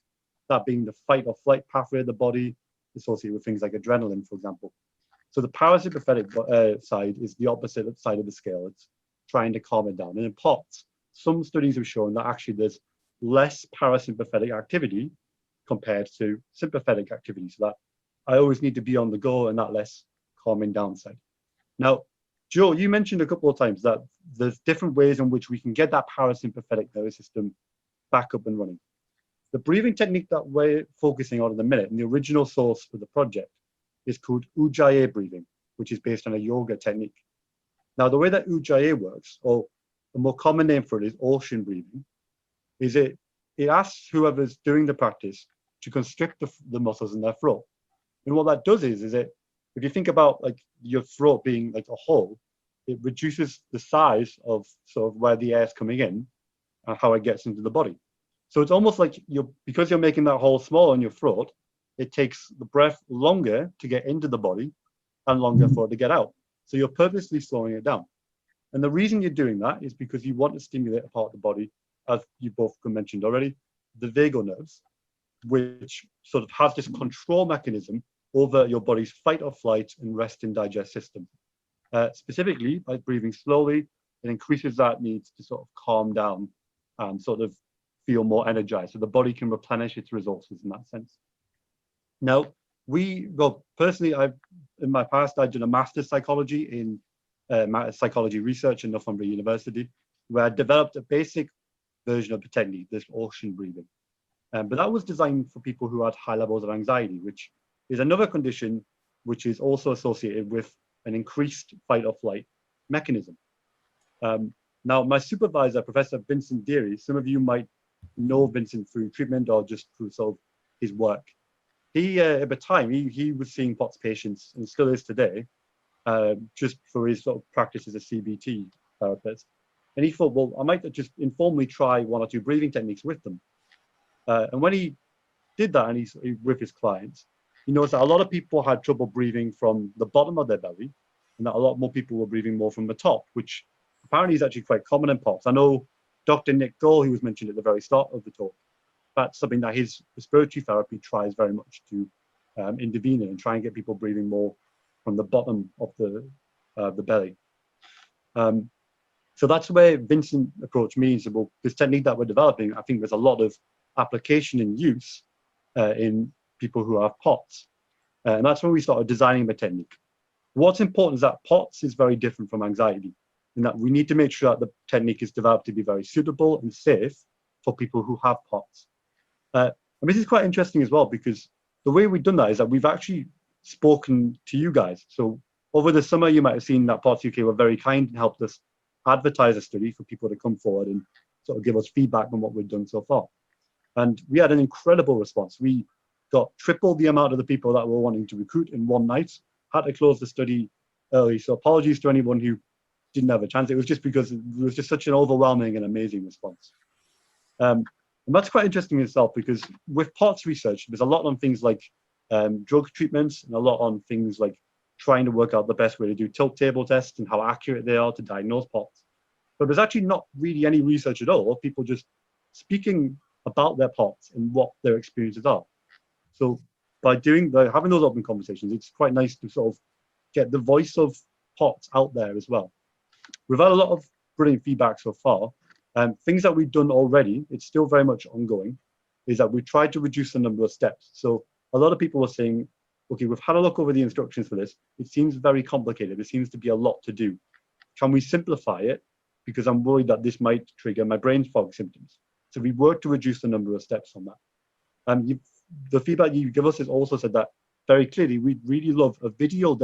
that being the fight or flight pathway of the body, associated with things like adrenaline, for example. So the parasympathetic side is the opposite side of the scale. It's trying to calm it down. And in POTS, some studies have shown that actually there's less parasympathetic activity compared to sympathetic activity. So that I always need to be on the go and that less calming down side. Now, Jo, you mentioned a couple of times that there's different ways in which we can get that parasympathetic nervous system back up and running. The breathing technique that we're focusing on in a minute, and the original source for the project, is called Ujjayi breathing, which is based on a yoga technique. Now, the way that Ujjayi works, or a more common name for it is ocean breathing, is it asks whoever's doing the practice to constrict the muscles in their throat. And what that does is it, if you think about like your throat being like a hole, it reduces the size of sort of where the air is coming in and how it gets into the body. So it's almost like because you're making that hole small in your throat, it takes the breath longer to get into the body and longer for it to get out. So you're purposely slowing it down. And the reason you're doing that is because you want to stimulate a part of the body, as you both mentioned already, the vagal nerves, which sort of has this control mechanism over your body's fight or flight and rest and digest system. Specifically, by breathing slowly, it increases that need to sort of calm down and sort of feel more energized. So the body can replenish its resources in that sense. Now, personally, in my past, I've done a master's psychology in psychology research in Northumbria University, where I developed a basic version of the technique, this ocean breathing. But that was designed for people who had high levels of anxiety, which is another condition which is also associated with an increased fight or flight mechanism. Now, my supervisor, Professor Vincent Deary, some of you might know Vincent through treatment or just through sort of his work. He, at the time, he was seeing POTS patients, and still is today, just for his sort of practice as a CBT therapist. And he thought, well, I might just informally try 1 or 2 breathing techniques with them. And when he did that, and he's with his clients, he noticed that a lot of people had trouble breathing from the bottom of their belly, and that a lot more people were breathing more from the top, which apparently is actually quite common in POTS. I know Dr. Nick Dole, who was mentioned at the very start of the talk, that's something that his respiratory therapy tries very much to intervene in and try and get people breathing more from the bottom of the belly. So that's where Vincent approached me and said, well, this technique that we're developing, I think there's a lot of application and use in people who have POTS. And that's when we started designing the technique. What's important is that POTS is very different from anxiety, in that we need to make sure that the technique is developed to be very suitable and safe for people who have POTS. And this is quite interesting as well, because the way we've done that is that we've actually spoken to you guys. So over the summer, you might have seen that POTS UK were very kind and helped us advertise a study for people to come forward and sort of give us feedback on what we've done so far. And we had an incredible response. We got triple the amount of the people that were wanting to recruit in one night, had to close the study early. So apologies to anyone who didn't have a chance. It was just because it was just such an overwhelming and amazing response. And that's quite interesting in itself, because with POTS research, there's a lot on things like drug treatments and a lot on things like trying to work out the best way to do tilt table tests and how accurate they are to diagnose POTS. But there's actually not really any research at all of people just speaking about their POTS and what their experiences are. So by having those open conversations, it's quite nice to sort of get the voice of POTS out there as well. We've had a lot of brilliant feedback so far. Things that we've done already, it's still very much ongoing, is that we've tried to reduce the number of steps. So a lot of people are saying, okay, we've had a look over the instructions for this. It seems very complicated. There seems to be a lot to do. Can we simplify it? Because I'm worried that this might trigger my brain fog symptoms. So we work to reduce the number of steps on that. The feedback you give us has also said that very clearly, we'd really love a video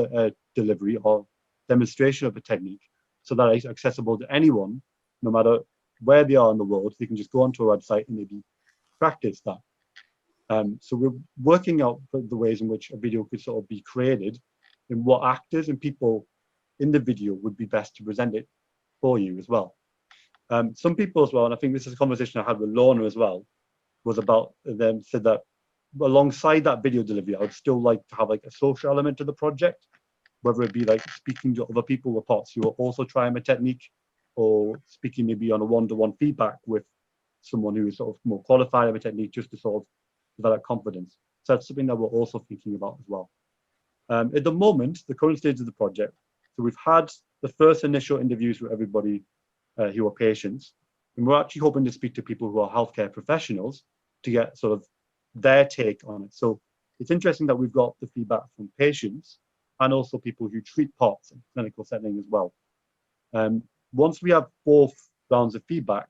delivery or demonstration of a technique so that it's accessible to anyone, no matter where they are in the world. They can just go onto our website and maybe practice that. So we're working out the ways in which a video could sort of be created and what actors and people in the video would be best to present it for you as well. Some people as well, and I think this is a conversation I had with Lorna as well, was about them said that alongside that video delivery, I would still like to have like a social element to the project, whether it be like speaking to other people with POTS who are also trying a technique, or speaking maybe on a one-to-one feedback with someone who is sort of more qualified of a technique, just to sort of develop confidence. So that's something that we're also thinking about as well. At the moment, the current stage of the project, so we've had the first initial interviews with everybody who are patients, and we're actually hoping to speak to people who are healthcare professionals to get sort of their take on it. So it's interesting that we've got the feedback from patients and also people who treat POTS in clinical setting as well. Once we have both rounds of feedback,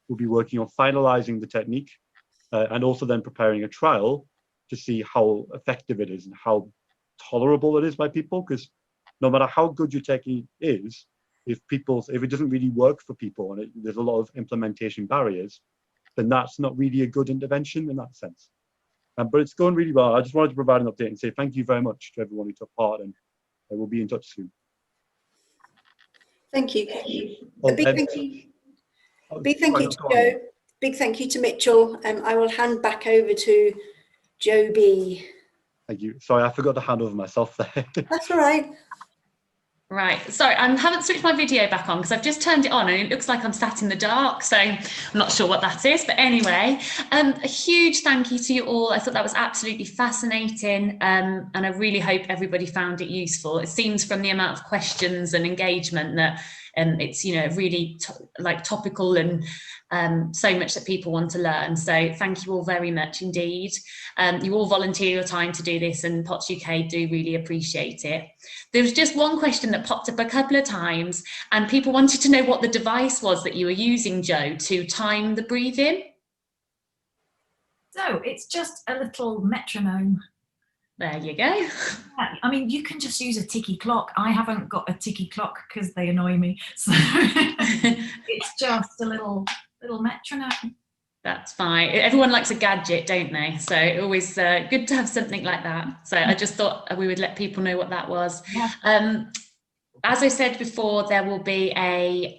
we'll be working on finalizing the technique and also then preparing a trial to see how effective it is and how tolerable it is by people, because no matter how good your technique is, if it doesn't really work for people and there's a lot of implementation barriers, then that's not really a good intervention in that sense. But it's going really well. I just wanted to provide an update and say thank you very much to everyone who took part, and we'll be in touch soon. Thank you. A big thank you. Big thank you to Jo. Big thank you to Mitchell. I will hand back over to Jo B. Thank you. Sorry, I forgot to hand over myself there. That's all right. Right, sorry, I haven't switched my video back on because I've just turned it on and it looks like I'm sat in the dark, so I'm not sure what that is, but anyway, a huge thank you to you all. I thought that was absolutely fascinating, and I really hope everybody found it useful. It seems from the amount of questions and engagement that it's, you know, really topical and so much that people want to learn. So thank you all very much indeed. You all volunteer your time to do this, and POTS UK do really appreciate it. There was just one question that popped up a couple of times, and people wanted to know what the device was that you were using, Jo, to time the breathing. So it's just a little metronome. There you go. Yeah, I mean, you can just use a ticky clock. I haven't got a ticky clock because they annoy me. So it's just a little metronome. That's fine. Everyone likes a gadget, don't they? So always good to have something like that. So I just thought we would let people know what that was. Yeah. As I said before, there will be a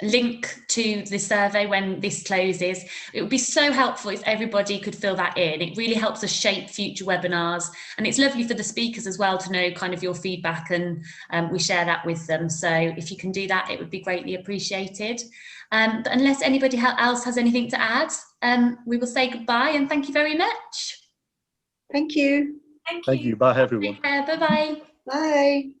link to the survey when this closes. It would be so helpful if everybody could fill that in. It really helps us shape future webinars, and it's lovely for the speakers as well to know kind of your feedback, and we share that with them. So if you can do that, it would be greatly appreciated. But unless anybody else has anything to add, we will say goodbye and thank you very much. Thank you. Thank you. Thank you. Bye, everyone. Take care. Bye-bye. Bye.